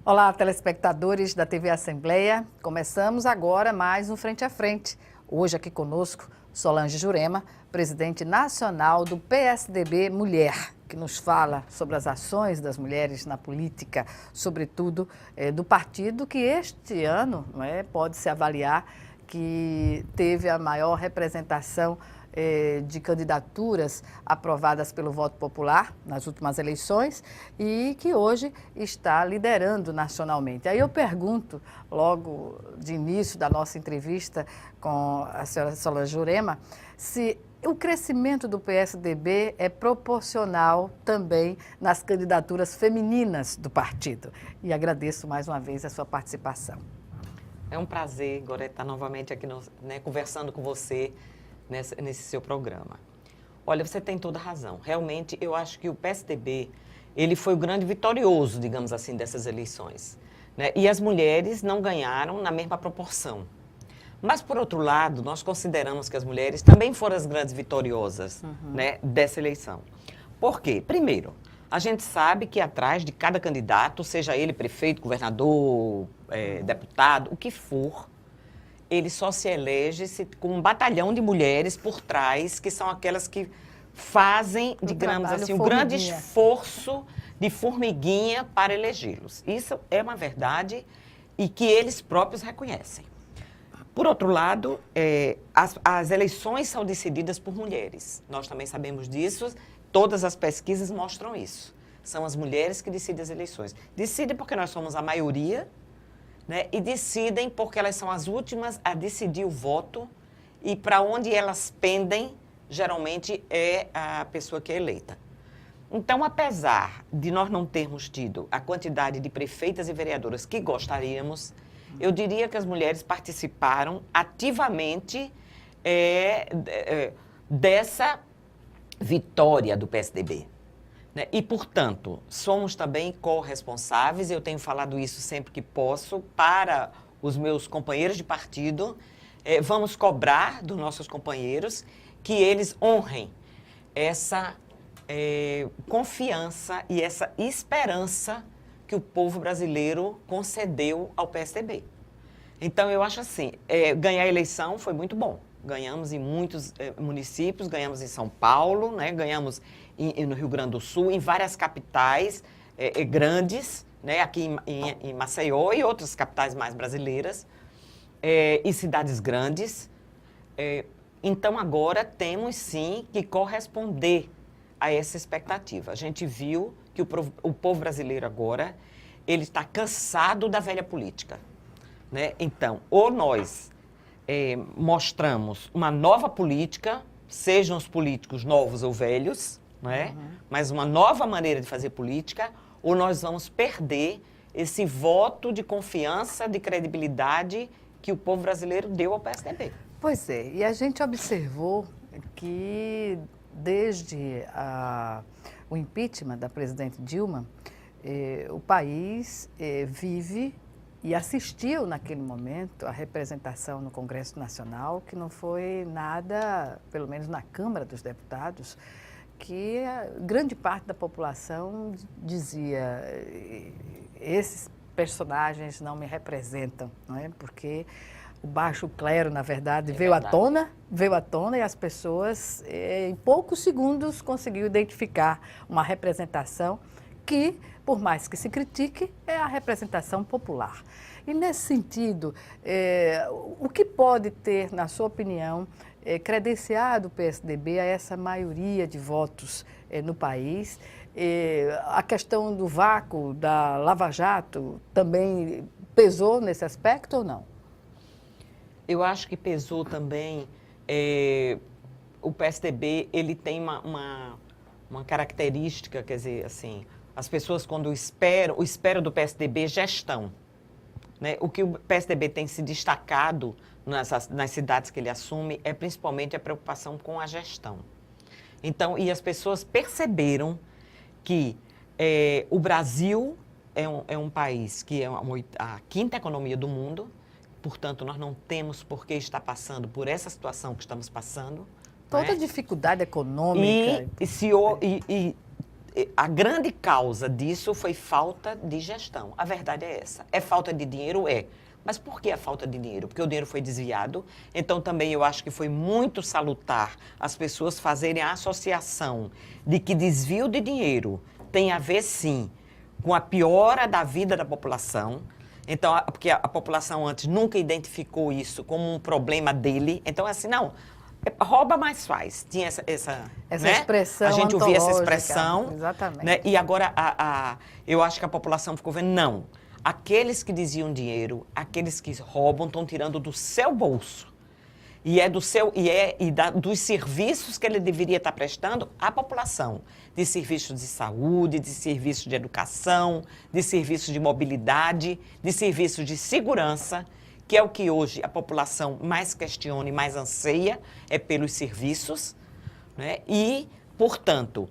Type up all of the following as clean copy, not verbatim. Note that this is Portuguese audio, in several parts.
Olá, telespectadores da TV Assembleia. Começamos agora mais um Frente a Frente. Hoje aqui conosco, Solange Jurema, presidente nacional do PSDB Mulher, que nos fala sobre as ações das mulheres na política, sobretudo do partido que este ano pode-se avaliar que teve a maior representação de candidaturas aprovadas pelo voto popular nas últimas eleições e que hoje está liderando nacionalmente. Aí eu pergunto, logo de início da nossa entrevista com a senhora Solange Jurema, se o crescimento do PSDB é proporcional também nas candidaturas femininas do partido. E agradeço mais uma vez a sua participação. É um prazer, Gorete, estar novamente aqui conversando com você nesse seu programa. Olha, você tem toda a razão. Realmente, eu acho que o PSDB, ele foi o grande vitorioso, digamos assim, dessas eleições, né? E as mulheres não ganharam na mesma proporção. Mas, por outro lado, nós consideramos que as mulheres também foram as grandes vitoriosas, né, dessa eleição. Por quê? Primeiro, a gente sabe que atrás de cada candidato, seja ele prefeito, governador, deputado, o que for, ele só se elege com um batalhão de mulheres por trás, que são aquelas que fazem, digamos assim, um grande esforço de formiguinha para elegê-los. Isso é uma verdade e que eles próprios reconhecem. Por outro lado, as eleições são decididas por mulheres. Nós também sabemos disso, todas as pesquisas mostram isso. São as mulheres que decidem as eleições. Decidem porque nós somos a maioria, né, e decidem porque elas são as últimas a decidir o voto e para onde elas pendem, geralmente, é a pessoa que é eleita. Então, apesar de nós não termos tido a quantidade de prefeitas e vereadoras que gostaríamos, eu diria que as mulheres participaram ativamente dessa vitória do PSDB. E, portanto, somos também corresponsáveis, eu tenho falado isso sempre que posso, para os meus companheiros de partido, vamos cobrar dos nossos companheiros que eles honrem essa confiança e essa esperança que o povo brasileiro concedeu ao PSDB. Então, eu acho assim, ganhar a eleição foi muito bom. Ganhamos em muitos municípios, ganhamos em São Paulo, né? Ganhamos no Rio Grande do Sul, em várias capitais grandes, né? Aqui em Maceió e outras capitais mais brasileiras, e cidades grandes. Então, agora temos sim que corresponder a essa expectativa. A gente viu que o povo brasileiro agora, ele está cansado da velha política, né? Então, ou nós mostramos uma nova política, sejam os políticos novos ou velhos, né? Mas uma nova maneira de fazer política, ou nós vamos perder esse voto de confiança, de credibilidade que o povo brasileiro deu ao PSDB. Pois é, e a gente observou que desde o impeachment da presidente Dilma, o país vive e assistiu naquele momento à representação no Congresso Nacional, que não foi nada, pelo menos na Câmara dos Deputados, que grande parte da população dizia: esses personagens não me representam, não é? Porque o baixo clero, na verdade, veio à tona e as pessoas, em poucos segundos, conseguiram identificar uma representação que, por mais que se critique, é a representação popular. E, nesse sentido, o que pode ter, na sua opinião, credenciado o PSDB a essa maioria de votos no país? A questão do vácuo, da Lava Jato, também pesou nesse aspecto ou não? Eu acho que pesou também. O PSDB, ele tem uma característica, quer dizer, assim, as pessoas quando esperam do PSDB gestão, né? O que o PSDB tem se destacado nas cidades que ele assume é principalmente a preocupação com a gestão. Então, e as pessoas perceberam que o Brasil é um país que é a quinta economia do mundo, portanto, nós não temos por que estar passando por essa situação que estamos passando. Toda dificuldade econômica. a grande causa disso foi falta de gestão. A verdade é essa. É falta de dinheiro? É. Mas por que a falta de dinheiro? Porque o dinheiro foi desviado. Então, também eu acho que foi muito salutar as pessoas fazerem a associação de que desvio de dinheiro tem a ver, sim, com a piora da vida da população. Então, porque a população antes nunca identificou isso como um problema dele. Então, é assim, não, rouba mais faz. Tinha essa né? expressão a gente ouvia essa antológica. expressão. Exatamente. Né? E agora, eu acho que a população ficou vendo, não. Aqueles que desviam dinheiro, aqueles que roubam, estão tirando do seu bolso. Dos serviços que ele deveria estar prestando à população. De serviços de saúde, de serviços de educação, de serviços de mobilidade, de serviços de segurança, que é o que hoje a população mais questiona e mais anseia, é pelos serviços. Né? E, portanto,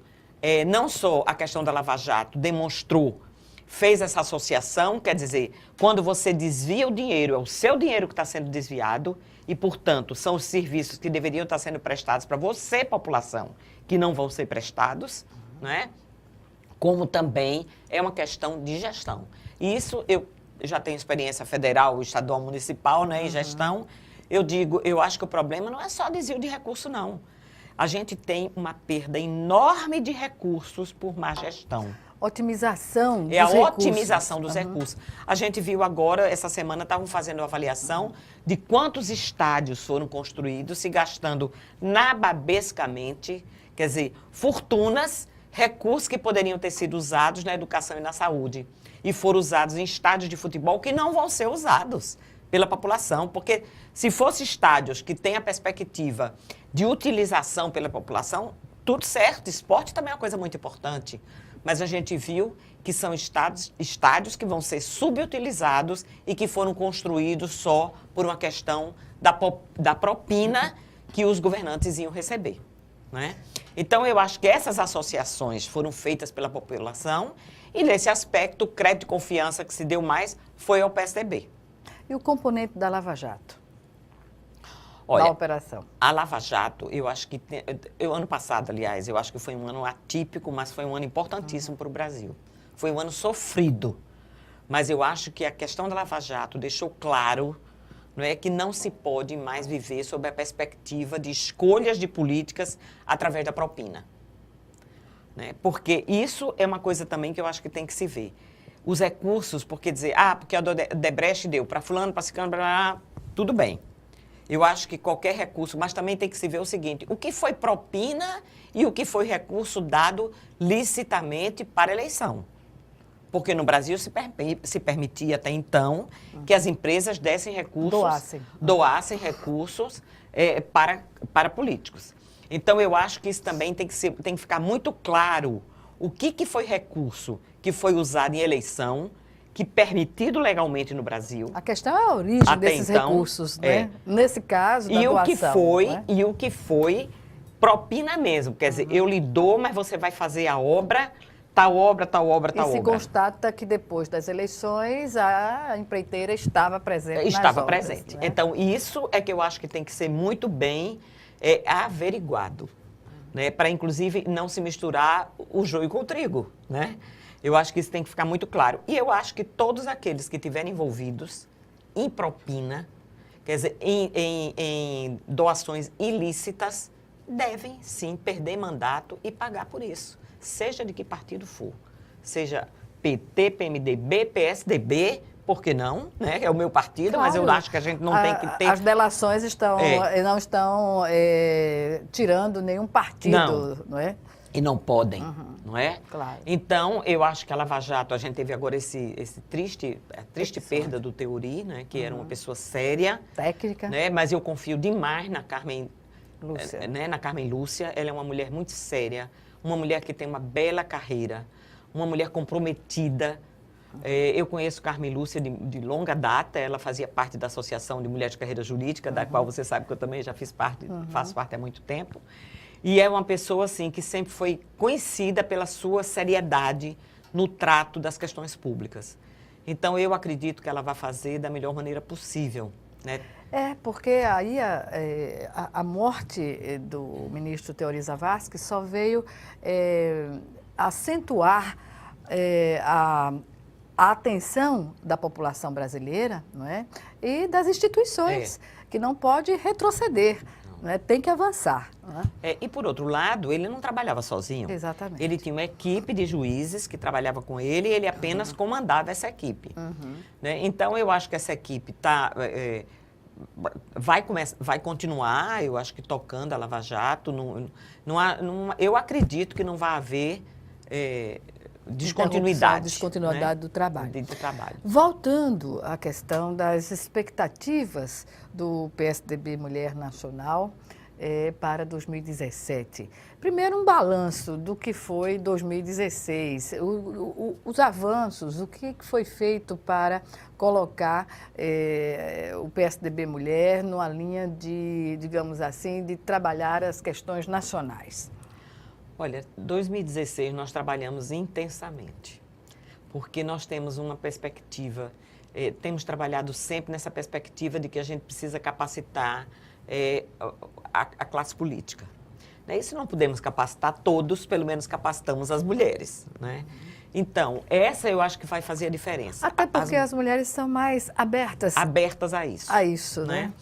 não só a questão da Lava Jato demonstrou, fez essa associação, quer dizer, quando você desvia o dinheiro, é o seu dinheiro que está sendo desviado e, portanto, são os serviços que deveriam estar sendo prestados para você, população, que não vão ser prestados, né? Como também é uma questão de gestão. E isso eu já tenho experiência federal, estadual, municipal, né, em gestão. Eu acho que o problema não é só desvio de recurso, não. A gente tem uma perda enorme de recursos por má gestão. Otimização dos recursos. É a recursos. otimização dos recursos. A gente viu agora, essa semana, estavam fazendo uma avaliação de quantos estádios foram construídos, se gastando nababescamente, quer dizer, fortunas, recursos que poderiam ter sido usados na educação e na saúde. E foram usados em estádios de futebol que não vão ser usados pela população, porque se fossem estádios que têm a perspectiva de utilização pela população, tudo certo, esporte também é uma coisa muito importante. Mas a gente viu que são estádios que vão ser subutilizados e que foram construídos só por uma questão da propina que os governantes iam receber. Né? Então, eu acho que essas associações foram feitas pela população e, nesse aspecto, o crédito de confiança que se deu mais foi ao PSDB. E o componente da Lava Jato? Olha, da operação? A Lava Jato, eu acho que... ano passado, aliás, eu acho que foi um ano atípico, mas foi um ano importantíssimo para o Brasil. Foi um ano sofrido. Mas eu acho que a questão da Lava Jato deixou claro, não é, que não se pode mais viver sob a perspectiva de escolhas de políticas através da propina. Né? Porque isso é uma coisa também que eu acho que tem que se ver. Os recursos, porque dizer, porque a Odebrecht deu para fulano, para ciclano, tudo bem. Eu acho que qualquer recurso, mas também tem que se ver o seguinte, o que foi propina e o que foi recurso dado licitamente para eleição. Porque no Brasil se permitia até então que as empresas dessem recursos, doassem recursos para políticos. Então, eu acho que isso também tem que ficar muito claro o que foi recurso que foi usado em eleição, que permitido legalmente no Brasil. A questão é a origem desses recursos, né? Nesse caso, da doação. E o que foi propina mesmo. Quer dizer, eu lhe dou, mas você vai fazer a obra, tal obra. E se constata que depois das eleições a empreiteira estava presente Estava nas obras, presente. Né? Então, isso é que eu acho que tem que ser muito bem averiguado. Né? Para, inclusive, não se misturar o joio com o trigo, né? Eu acho que isso tem que ficar muito claro. E eu acho que todos aqueles que estiverem envolvidos em propina, quer dizer, em doações ilícitas, devem, sim, perder mandato e pagar por isso. Seja de que partido for. Seja PT, PMDB, PSDB, por que não? Né? É o meu partido, claro, mas eu acho que a gente não tem que ter... As delações não estão tirando nenhum partido, não é? E não podem, não é? Claro. Então, eu acho que a Lava Jato, a gente teve agora essa triste perda do Teori, né? Que era uma pessoa séria. Técnica. Né? Mas eu confio demais na Carmen Lúcia. Na Carmen Lúcia. Ela é uma mulher muito séria, uma mulher que tem uma bela carreira, uma mulher comprometida. Eu conheço Carmen Lúcia de longa data, ela fazia parte da Associação de Mulheres de Carreira Jurídica, da qual você sabe que eu também já fiz parte, faço parte há muito tempo. E é uma pessoa, assim, que sempre foi conhecida pela sua seriedade no trato das questões públicas. Então, eu acredito que ela vai fazer da melhor maneira possível, né? Porque aí a morte do ministro Teori Zavascki só veio acentuar a atenção da população brasileira, não é? E das instituições, que não pode retroceder, não é? Tem que avançar. Não é? E, por outro lado, ele não trabalhava sozinho. Exatamente. Ele tinha uma equipe de juízes que trabalhava com ele e ele apenas comandava essa equipe. Né? Então, eu acho que essa equipe vai continuar, eu acho que tocando a Lava Jato. Eu acredito que não vai haver descontinuidade né? do trabalho. Voltando à questão das expectativas do PSDB Mulher Nacional para 2017. Primeiro, um balanço do que foi 2016, os avanços, o que foi feito para colocar o PSDB Mulher numa linha de, digamos assim, de trabalhar as questões nacionais. Olha, 2016 nós trabalhamos intensamente, porque nós temos uma perspectiva, temos trabalhado sempre nessa perspectiva de que a gente precisa capacitar a classe política. Né? E se não podemos capacitar todos, pelo menos capacitamos as mulheres. Né? Então, essa eu acho que vai fazer a diferença. Até porque as mulheres são mais abertas. Abertas a isso. A isso, né?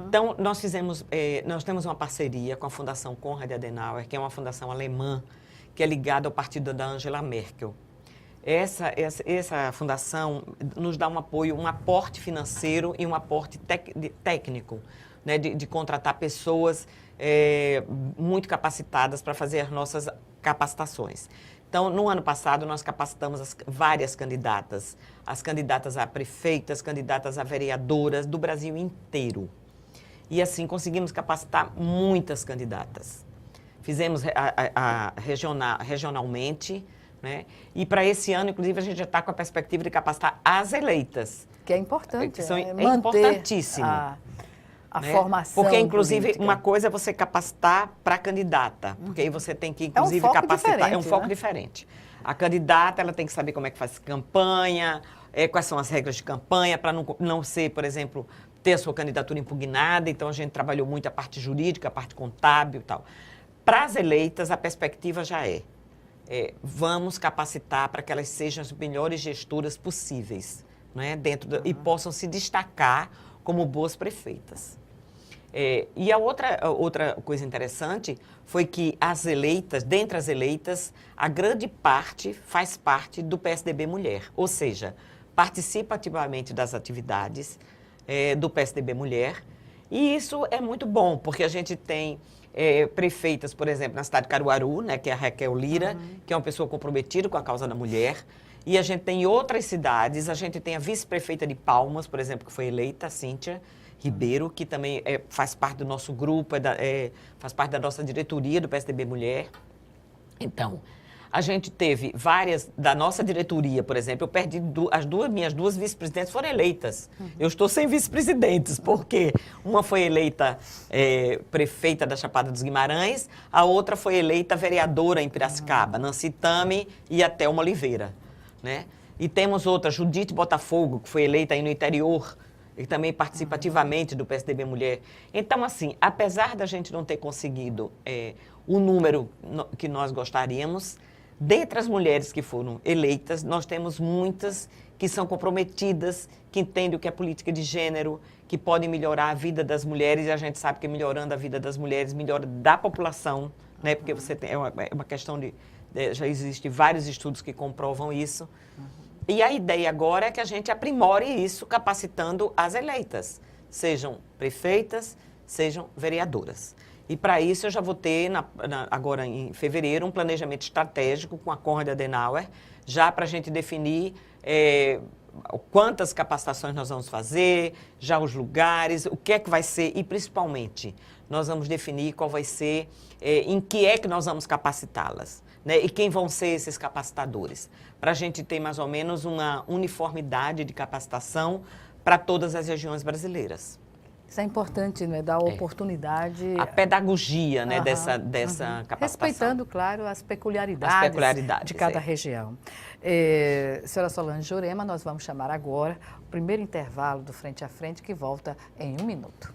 Então, nós temos uma parceria com a Fundação Konrad Adenauer, que é uma fundação alemã, que é ligada ao partido da Angela Merkel. Essa fundação nos dá um apoio, um aporte financeiro e um aporte técnico, né, de contratar pessoas muito capacitadas para fazer as nossas capacitações. Então, no ano passado, nós capacitamos várias candidatas, as candidatas a prefeitas, candidatas a vereadoras do Brasil inteiro. E assim, conseguimos capacitar muitas candidatas. Fizemos regionalmente, né? E para esse ano, inclusive, a gente já está com a perspectiva de capacitar as eleitas. Que é importante, é importantíssimo. A formação porque, inclusive, política. Uma coisa é você capacitar para a candidata, porque aí você tem que, inclusive, capacitar. É um foco diferente. A candidata, ela tem que saber como é que faz campanha, quais são as regras de campanha, para não ser, por exemplo, ter a sua candidatura impugnada. Então, a gente trabalhou muito a parte jurídica, a parte contábil e tal. Para as eleitas, a perspectiva já vamos capacitar para que elas sejam as melhores gestoras possíveis, né, e possam se destacar como boas prefeitas. E a outra coisa interessante foi que as eleitas, dentre as eleitas, a grande parte faz parte do PSDB Mulher, ou seja, participa ativamente das atividades do PSDB Mulher, e isso é muito bom, porque a gente tem prefeitas, por exemplo, na cidade de Caruaru, né, que é a Raquel Lira, que é uma pessoa comprometida com a causa da mulher. E a gente tem outras cidades, a gente tem a vice-prefeita de Palmas, por exemplo, que foi eleita, a Cíntia Ribeiro, que também faz parte do nosso grupo, faz parte da nossa diretoria do PSDB Mulher. Então, a gente teve várias, da nossa diretoria, por exemplo, eu perdi minhas duas vice-presidentes foram eleitas. Eu estou sem vice-presidentes, porque uma foi eleita prefeita da Chapada dos Guimarães, a outra foi eleita vereadora em Piracicaba, Nancy Tami e a Thelma Oliveira. Né? E temos outra, Judite Botafogo, que foi eleita aí no interior, e também participa ativamente do PSDB Mulher. Então, assim, apesar da gente não ter conseguido o número que nós gostaríamos, dentre as mulheres que foram eleitas, nós temos muitas que são comprometidas, que entendem o que é política de gênero, que podem melhorar a vida das mulheres, e a gente sabe que melhorando a vida das mulheres, melhora da população, né? Porque você tem, é uma questão já existem vários estudos que comprovam isso. E a ideia agora é que a gente aprimore isso, capacitando as eleitas, sejam prefeitas, sejam vereadoras. E para isso eu já vou ter, agora em fevereiro, um planejamento estratégico com a Konrad Adenauer, já para a gente definir quantas capacitações nós vamos fazer, já os lugares, o que é que vai ser e, principalmente, nós vamos definir qual vai ser, em que é que nós vamos capacitá-las, né? E quem vão ser esses capacitadores, para a gente ter mais ou menos uma uniformidade de capacitação para todas as regiões brasileiras. Isso é importante, né? Dar oportunidade. A pedagogia, né, dessa capacitação. Respeitando, claro, as peculiaridades de cada região. Senhora Solange Jurema, nós vamos chamar agora o primeiro intervalo do Frente a Frente, que volta em 1 minuto.